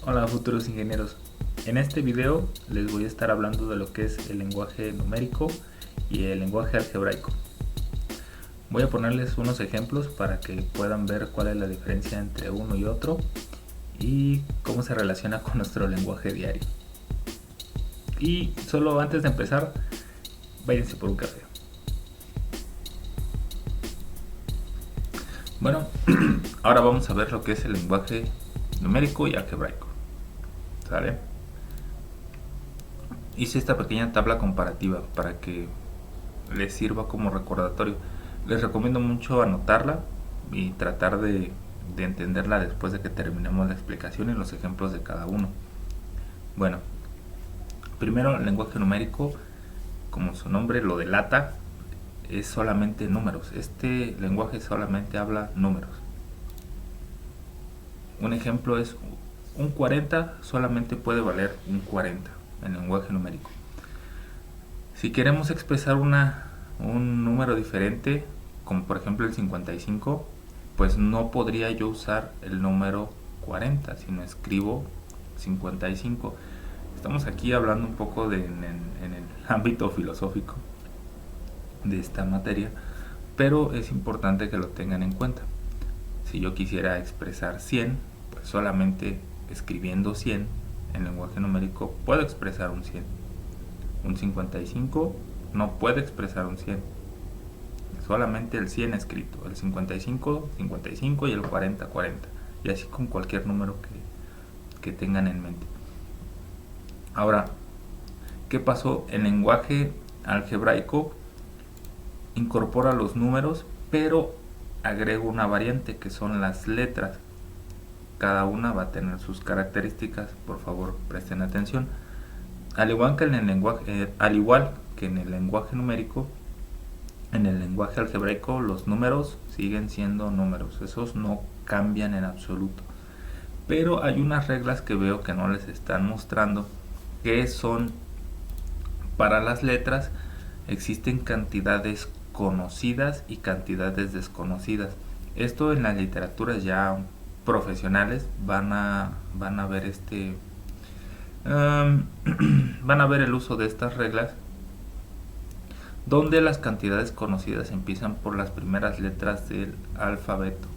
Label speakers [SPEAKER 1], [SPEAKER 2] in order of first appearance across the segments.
[SPEAKER 1] Hola futuros ingenieros, en este video les voy a estar hablando de lo que es el lenguaje numérico y el lenguaje algebraico. Voy a ponerles unos ejemplos para que puedan ver cuál es la diferencia entre uno y otro y cómo se relaciona con nuestro lenguaje diario. Y solo antes de empezar, váyanse por un café. Bueno, ahora vamos a ver lo que es el lenguaje numérico y algebraico. ¿Sale? Hice esta pequeña tabla comparativa para que les sirva como recordatorio. Les recomiendo mucho anotarla y tratar de entenderla después de que terminemos la explicación y los ejemplos de cada uno. Bueno, primero el lenguaje numérico, como su nombre lo delata, es solamente números. Este lenguaje solamente habla números. Un ejemplo es un 40 solamente puede valer un 40 en lenguaje numérico. Si queremos expresar un número diferente, como por ejemplo el 55, pues no podría yo usar el número 40, sino escribo 55. Estamos aquí hablando un poco en el ámbito filosófico de esta materia, pero es importante que lo tengan en cuenta. Si yo quisiera expresar 100, pues solamente escribiendo 100 en lenguaje numérico puedo expresar un 100. Un 55 no puede expresar un 100, solamente el 100 escrito, el 55, 55 y el 40, 40, y así con cualquier número que tengan en mente. Ahora, ¿qué pasó? El lenguaje algebraico incorpora los números, pero agrega una variante que son las letras. Cada una va a tener sus características, por favor presten atención. Al igual que en el lenguaje numérico, en el lenguaje algebraico los números siguen siendo números, esos no cambian en absoluto. Pero hay unas reglas que veo que no les están mostrando, que son para las letras. Existen cantidades conocidas y cantidades desconocidas. Esto en las literaturas ya profesionales van a ver van a ver el uso de estas reglas, donde las cantidades conocidas empiezan por las primeras letras del alfabeto,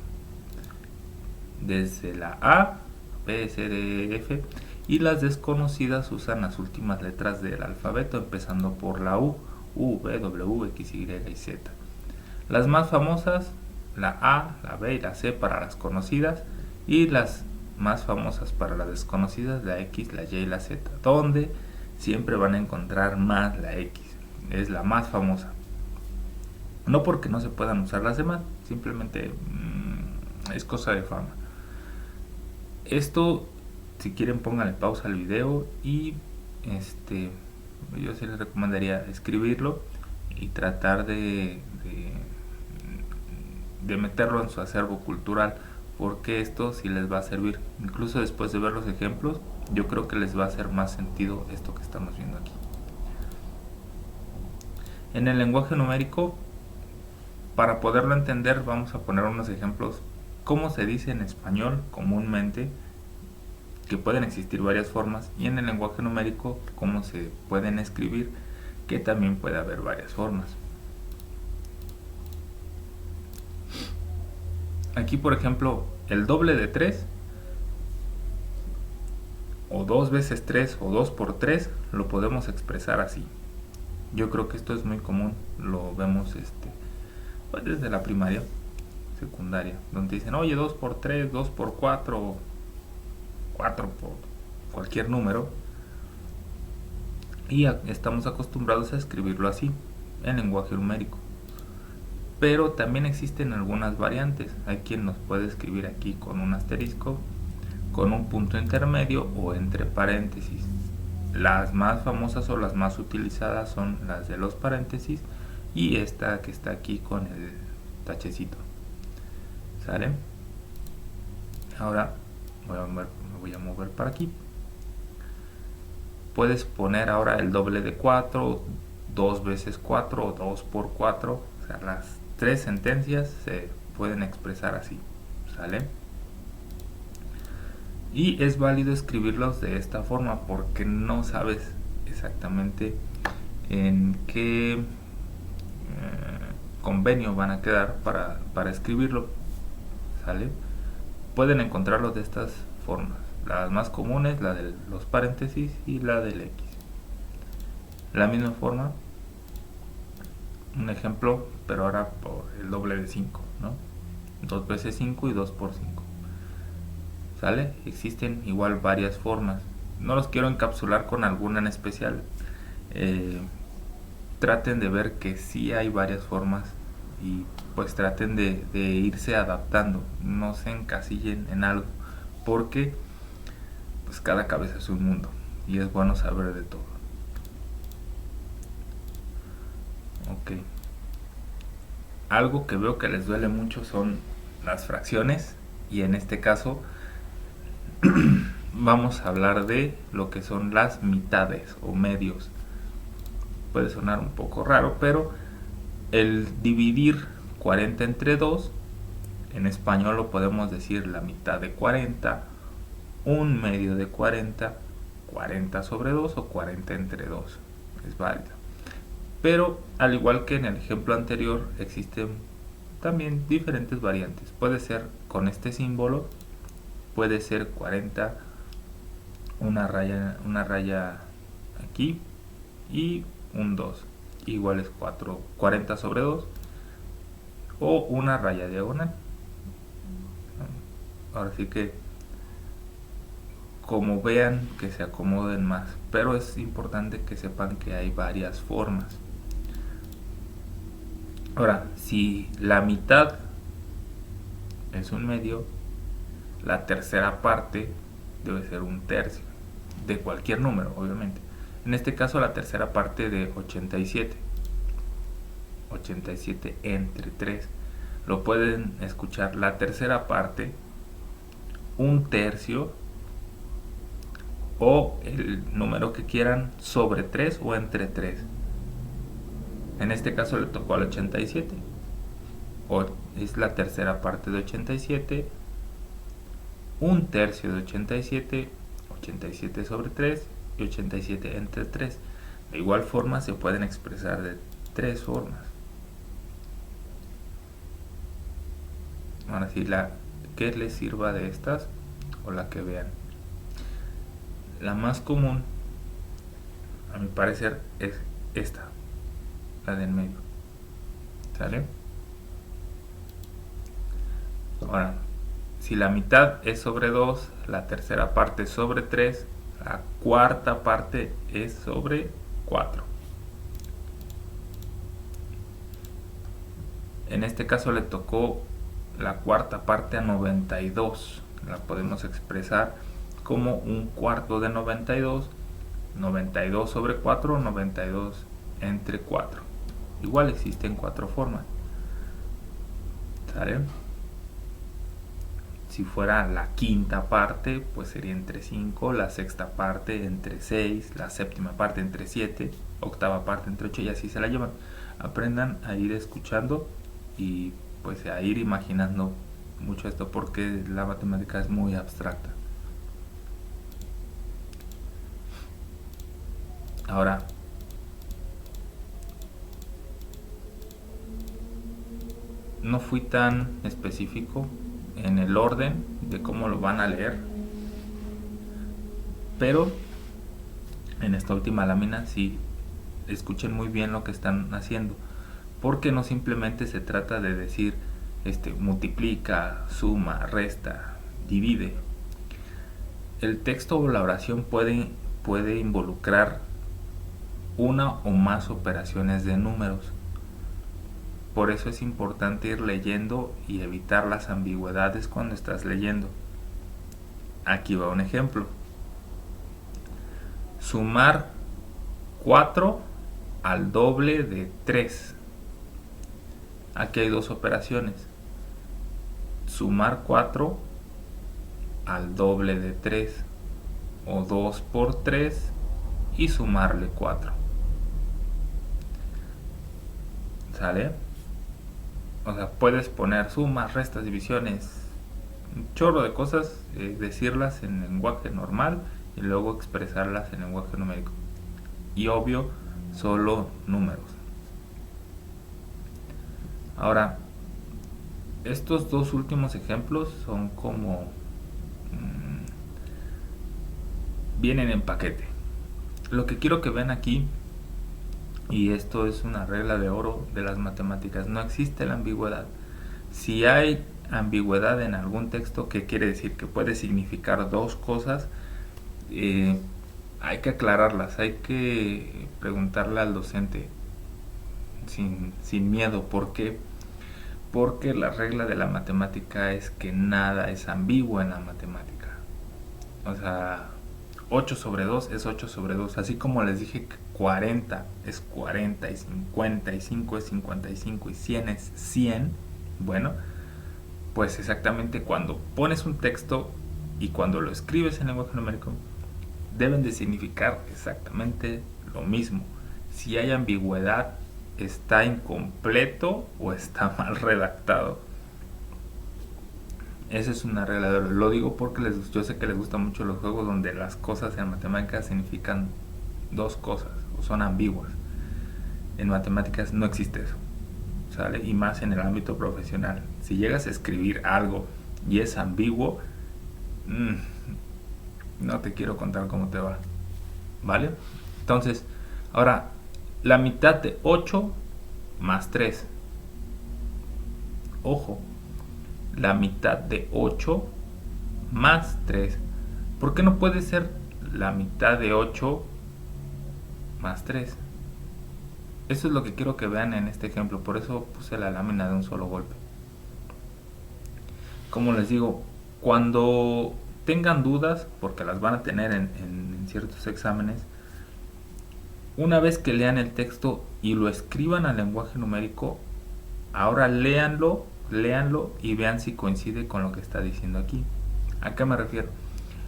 [SPEAKER 1] desde la A, B, C, D, F, y las desconocidas usan las últimas letras del alfabeto, empezando por la U, V, W, X, Y y Z. Las más famosas, la A, la B y la C para las conocidas, y las más famosas para las desconocidas, la X, la Y y la Z, donde siempre van a encontrar más la X, es la más famosa. No porque no se puedan usar las demás, simplemente es cosa de fama. Esto, si quieren, pónganle pausa al video y yo sí les recomendaría escribirlo y tratar de meterlo en su acervo cultural, porque esto sí les va a servir. Incluso después de ver los ejemplos, yo creo que les va a hacer más sentido esto que estamos viendo aquí. En el lenguaje numérico, para poderlo entender, vamos a poner unos ejemplos. ¿Cómo se dice en español comúnmente? Que pueden existir varias formas. Y en el lenguaje numérico, cómo se pueden escribir, que también puede haber varias formas. Aquí, por ejemplo, el doble de 3, o 2 veces 3, o 2 por 3, lo podemos expresar así. Yo creo que esto es muy común, lo vemos pues desde la primaria, secundaria, donde dicen, oye, 2 por 3, 2 por 4, 4 por cualquier número, y estamos acostumbrados a escribirlo así en lenguaje numérico. Pero también existen algunas variantes. Hay quien nos puede escribir aquí con un asterisco, con un punto intermedio o entre paréntesis. Las más famosas o las más utilizadas son las de los paréntesis y esta que está aquí con el tachecito. ¿Sale? Ahora me voy a mover para aquí. Puedes poner ahora el doble de 4, 2 veces 4 o 2 por 4. O sea, las tres sentencias se pueden expresar así. ¿Sale? Y es válido escribirlos de esta forma porque no sabes exactamente en qué convenio van a quedar para escribirlo, ¿sale? Pueden encontrarlos de estas formas, las más comunes, la de los paréntesis y la del X. La misma forma, un ejemplo, pero ahora por el doble de 5, ¿no? 2 veces 5 y 2 por 5. ¿Sale? Existen igual varias formas. No los quiero encapsular con alguna en especial. Traten de ver que sí hay varias formas y pues traten de irse adaptando. No se encasillen en algo porque pues cada cabeza es un mundo y es bueno saber de todo. Ok. Algo que veo que les duele mucho son las fracciones y en este caso vamos a hablar de lo que son las mitades o medios. Puede sonar un poco raro, pero el dividir 40 entre 2, en español lo podemos decir la mitad de 40, un medio de 40, 40 sobre 2 o 40 entre 2. Es válido. Pero al igual que en el ejemplo anterior, existen también diferentes variantes. Puede ser con este símbolo, puede ser 40, una raya aquí y un 2, igual es 40 sobre 2, o una raya diagonal. Ahora sí que como vean que se acomoden más, pero es importante que sepan que hay varias formas. Ahora, si la mitad es un medio, la tercera parte debe ser un tercio, de cualquier número, obviamente. En este caso, la tercera parte de 87. 87 entre 3. Lo pueden escuchar, la tercera parte, un tercio, o el número que quieran, sobre 3 o entre 3. En este caso le tocó al 87. O es la tercera parte de 87, un tercio de 87, 87 sobre 3 y 87 entre 3. De igual forma se pueden expresar de 3 formas. Ahora sí, la que les sirva de estas o la que vean. La más común, a mi parecer, es esta, la del medio. ¿Sale? Ahora, si la mitad es sobre 2, la tercera parte es sobre 3, la cuarta parte es sobre 4. En este caso le tocó la cuarta parte a 92. La podemos expresar como un cuarto de 92, 92 sobre 4, 92 entre 4. Igual existen 4 formas. ¿Sale? Si fuera la quinta parte, pues sería entre 5, la sexta parte entre 6, la séptima parte entre 7, octava parte entre 8 y así se la llevan. Aprendan a ir escuchando y pues a ir imaginando mucho esto porque la matemática es muy abstracta. Ahora, no fui tan específico en el orden de cómo lo van a leer, pero en esta última lámina sí escuchen muy bien lo que están haciendo, porque no simplemente se trata de decir multiplica, suma, resta, divide. El texto o la oración puede involucrar una o más operaciones de números. Por eso es importante ir leyendo y evitar las ambigüedades cuando estás leyendo. Aquí va un ejemplo. Sumar 4 al doble de 3. Aquí hay dos operaciones. Sumar 4 al doble de 3 o 2 por 3 y sumarle 4. ¿Sale? O sea, puedes poner sumas, restas, divisiones, un chorro de cosas, decirlas en lenguaje normal y luego expresarlas en lenguaje numérico. Y obvio, solo números. Ahora, estos dos últimos ejemplos son como vienen en paquete. Lo que quiero que vean aquí, y esto es una regla de oro de las matemáticas, no existe la ambigüedad. Si hay ambigüedad en algún texto, ¿qué quiere decir? Que puede significar dos cosas. Hay que aclararlas, hay que preguntarle al docente sin miedo. ¿Por qué? Porque la regla de la matemática es que nada es ambiguo en la matemática. O sea, 8 sobre 2 es 8 sobre 2. Así como les dije que 40 es 40 y 55 es 55 y 100 es 100. Bueno, pues exactamente cuando pones un texto y cuando lo escribes en lenguaje numérico, deben de significar exactamente lo mismo. Si hay ambigüedad, está incompleto o está mal redactado. Esa es una regla de oro. Lo digo porque yo sé que les gustan mucho los juegos donde las cosas en matemáticas significan dos cosas o son ambiguas. En matemáticas no existe eso, ¿sale? Y más en el ámbito profesional. Si llegas a escribir algo y es ambiguo, no te quiero contar cómo te va, ¿vale? Entonces, ahora, la mitad de 8 más 3. Ojo, la mitad de 8 más 3. ¿Por qué no puede ser la mitad de 8 más 3? Eso es lo que quiero que vean en este ejemplo. Por eso puse la lámina de un solo golpe. Como les digo, cuando tengan dudas, porque las van a tener en ciertos exámenes, una vez que lean el texto y lo escriban al lenguaje numérico, ahora léanlo y vean si coincide con lo que está diciendo aquí. ¿A qué me refiero?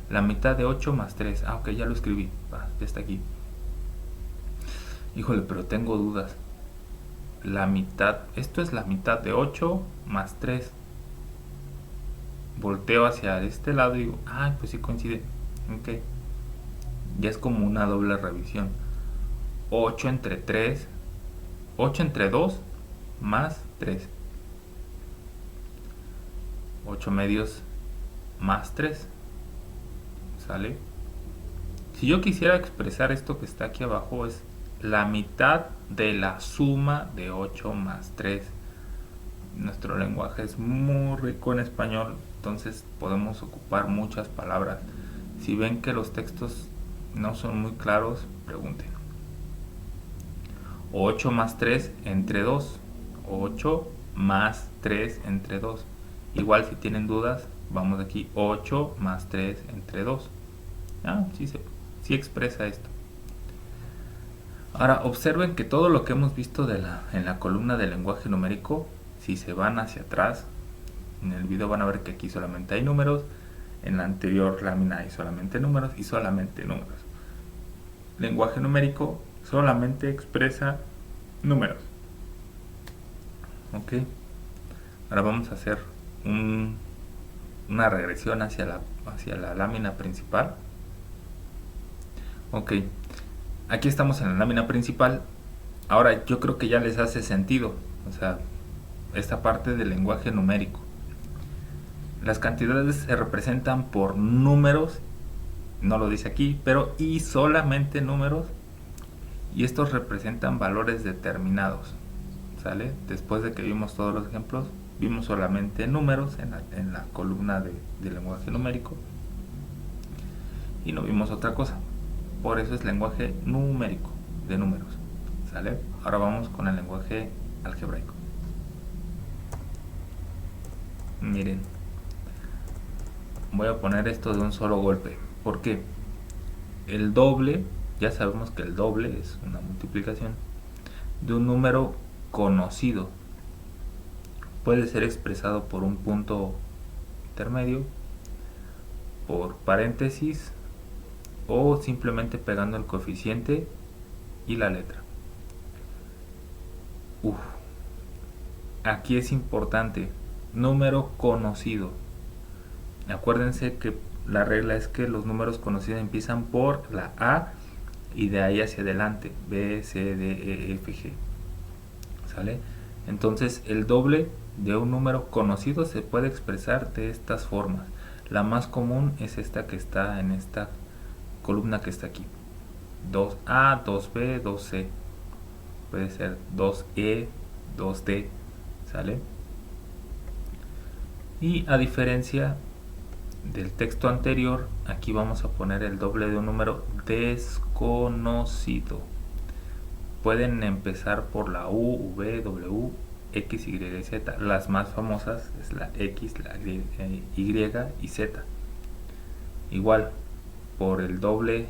[SPEAKER 1] La mitad de 8 más 3. Ah, ok, ya lo escribí. Ya está aquí. Híjole, pero tengo dudas. La mitad, esto es la mitad de 8 más 3. Volteo hacia este lado y digo, pues sí coincide. Ok. Ya es como una doble revisión. 8 entre 3. 8 entre 2 más 3. 8 medios más 3. ¿Sale? Si yo quisiera expresar esto que está aquí abajo, es la mitad de la suma de 8 más 3. Nuestro lenguaje es muy rico en español, entonces podemos ocupar muchas palabras. Si ven que los textos no son muy claros, pregunten. 8 más 3 entre 2. 8 más 3 entre 2. Igual si tienen dudas, vamos aquí. 8 más 3 entre 2. Sí expresa esto. Ahora observen que todo lo que hemos visto en la columna del lenguaje numérico, si se van hacia atrás, en el video van a ver que aquí solamente hay números, en la anterior lámina hay solamente números y solamente números. Lenguaje numérico solamente expresa números. Ok. Ahora vamos a hacer una regresión hacia la lámina principal. Ok. Aquí estamos en la lámina principal. Ahora yo creo que ya les hace sentido, o sea, esta parte del lenguaje numérico. Las cantidades se representan por números, no lo dice aquí, pero y solamente números, y estos representan valores determinados, ¿sale? Después de que vimos todos los ejemplos, vimos solamente números en la columna del lenguaje numérico y no vimos otra cosa. Por eso es lenguaje numérico, de números, ¿sale? Ahora vamos con el lenguaje algebraico. Miren, voy a poner esto de un solo golpe. ¿Por qué? El doble, ya sabemos que el doble es una multiplicación de un número conocido. Puede ser expresado por un punto intermedio, por paréntesis o simplemente pegando el coeficiente y la letra. Aquí es importante, número conocido. Acuérdense que la regla es que los números conocidos empiezan por la A y de ahí hacia adelante, B, C, D, E, F, G. ¿Sale? Entonces el doble de un número conocido se puede expresar de estas formas. La más común es esta que está en esta columna que está aquí. 2A, 2B, 2C. Puede ser 2E, 2D. ¿Sale? Y a diferencia del texto anterior, aquí vamos a poner el doble de un número desconocido. Pueden empezar por la U, V, W, X, Y, Z. Las más famosas es la X, la Y y Z. Igual, por el doble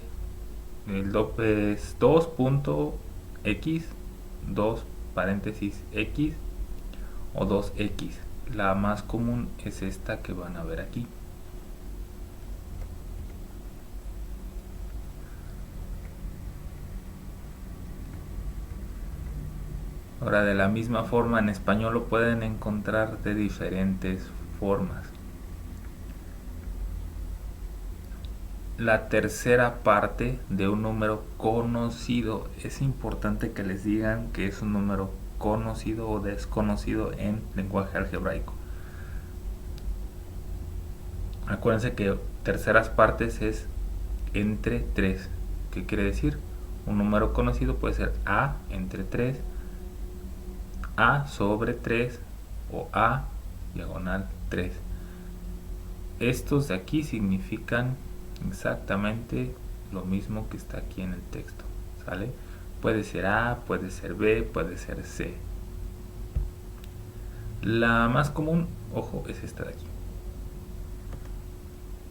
[SPEAKER 1] es 2.x, 2 paréntesis X o 2X. La más común es esta que van a ver aquí. Ahora, de la misma forma en español lo pueden encontrar de diferentes formas. La tercera parte de un número conocido, es importante que les digan que es un número conocido o desconocido en lenguaje algebraico. Acuérdense que terceras partes es entre 3. ¿Qué quiere decir? Un número conocido puede ser A entre 3, A sobre 3 o A diagonal 3. Estos de aquí significan exactamente lo mismo que está aquí en el texto, ¿sale? Puede ser A, puede ser B, puede ser C. La más común, ojo, es esta de aquí.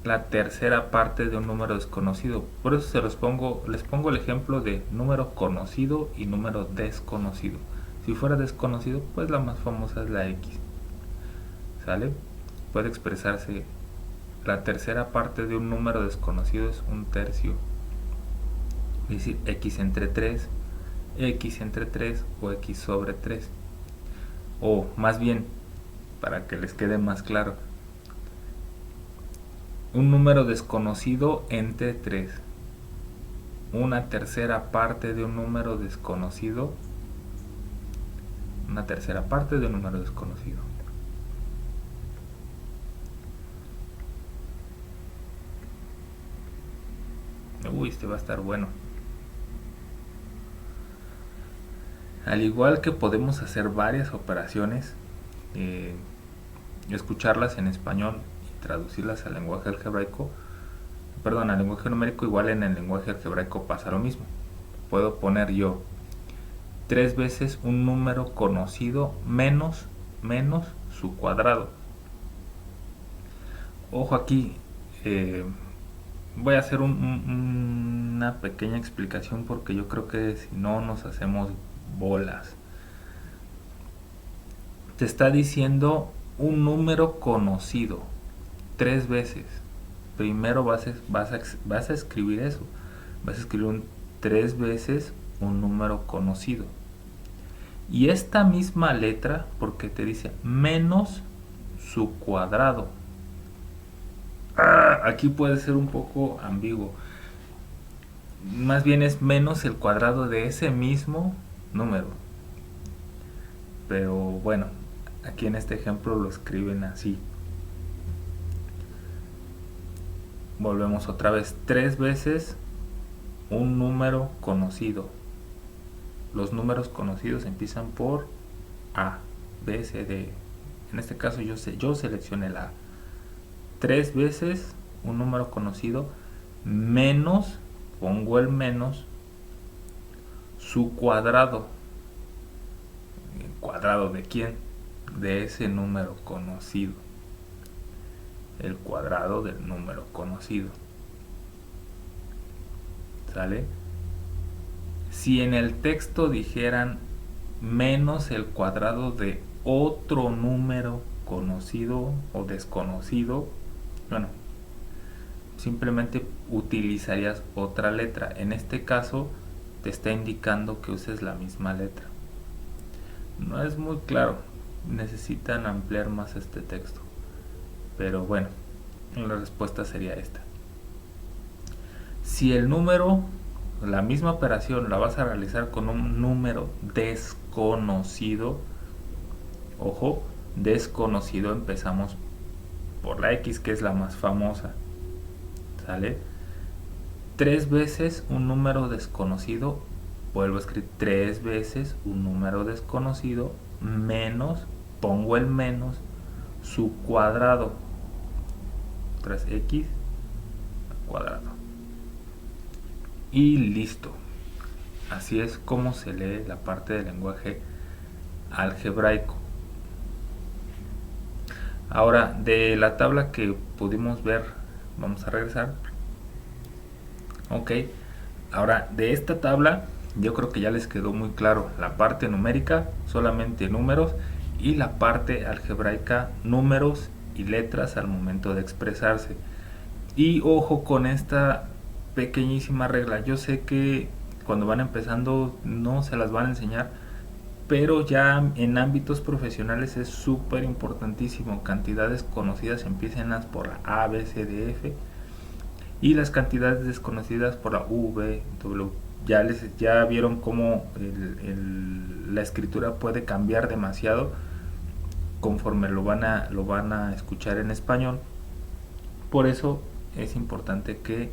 [SPEAKER 1] La tercera parte de un número desconocido. Por eso les pongo el ejemplo de número conocido y número desconocido. Si fuera desconocido, pues la más famosa es la X. ¿Sale? Puede expresarse. La tercera parte de un número desconocido es un tercio. Es decir, X entre 3, X entre 3 o X sobre 3. O más bien, para que les quede más claro, un número desconocido entre 3. Una tercera parte de un número desconocido. Una tercera parte de un número desconocido. Uy, este va a estar bueno. Al igual que podemos hacer varias operaciones, escucarlas en español y traducirlas al lenguaje algebraico, al lenguaje numérico, igual en el lenguaje algebraico pasa lo mismo. Puedo poner yo 3 veces un número conocido menos su cuadrado. Ojo aquí, voy a hacer una pequeña explicación porque yo creo que si no nos hacemos bolas. Te está diciendo un número conocido 3 veces. Primero vas a escribir eso. Vas a escribir 3 veces un número conocido. Y esta misma letra, porque te dice menos su cuadrado. Aquí puede ser un poco ambiguo. Más bien es menos el cuadrado de ese mismo número. Pero bueno, aquí en este ejemplo lo escriben así. Volvemos otra vez. 3 veces un número conocido. Los números conocidos empiezan por A, B, C, D. En este caso yo seleccioné el A. 3 veces un número conocido menos, pongo el menos, su cuadrado. ¿El cuadrado de quién? De ese número conocido. El cuadrado del número conocido. ¿Sale? Si en el texto dijeran menos el cuadrado de otro número conocido o desconocido, bueno, simplemente utilizarías otra letra. En este caso te está indicando que uses la misma letra. No es muy claro, necesitan ampliar más este texto, pero bueno, La respuesta sería esta. Si el número, la misma operación la vas a realizar con un número desconocido, ojo, desconocido, empezamos por la X, que es la más famosa, ¿sale? 3 veces un número desconocido, vuelvo a escribir 3 veces un número desconocido, menos, pongo el menos, su cuadrado, 3x al cuadrado. Y listo. Así es como se lee la parte del lenguaje algebraico. Ahora, de la tabla que pudimos ver, vamos a regresar. Ok, ahora de esta tabla yo creo que ya les quedó muy claro la parte numérica, solamente números, y la parte algebraica, números y letras al momento de expresarse. Y ojo con esta pequeñísima regla, yo sé que cuando van empezando no se las van a enseñar, pero ya en ámbitos profesionales es súper importantísimo. Cantidades conocidas empiecen por la A, B, C, D, F, y las cantidades desconocidas por la V, W. Ya vieron cómo la escritura puede cambiar demasiado conforme lo van a escuchar en español. Por eso es importante que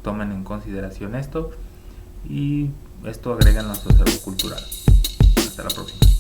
[SPEAKER 1] tomen en consideración esto, y esto agregan a su acervo cultural. Hasta la próxima.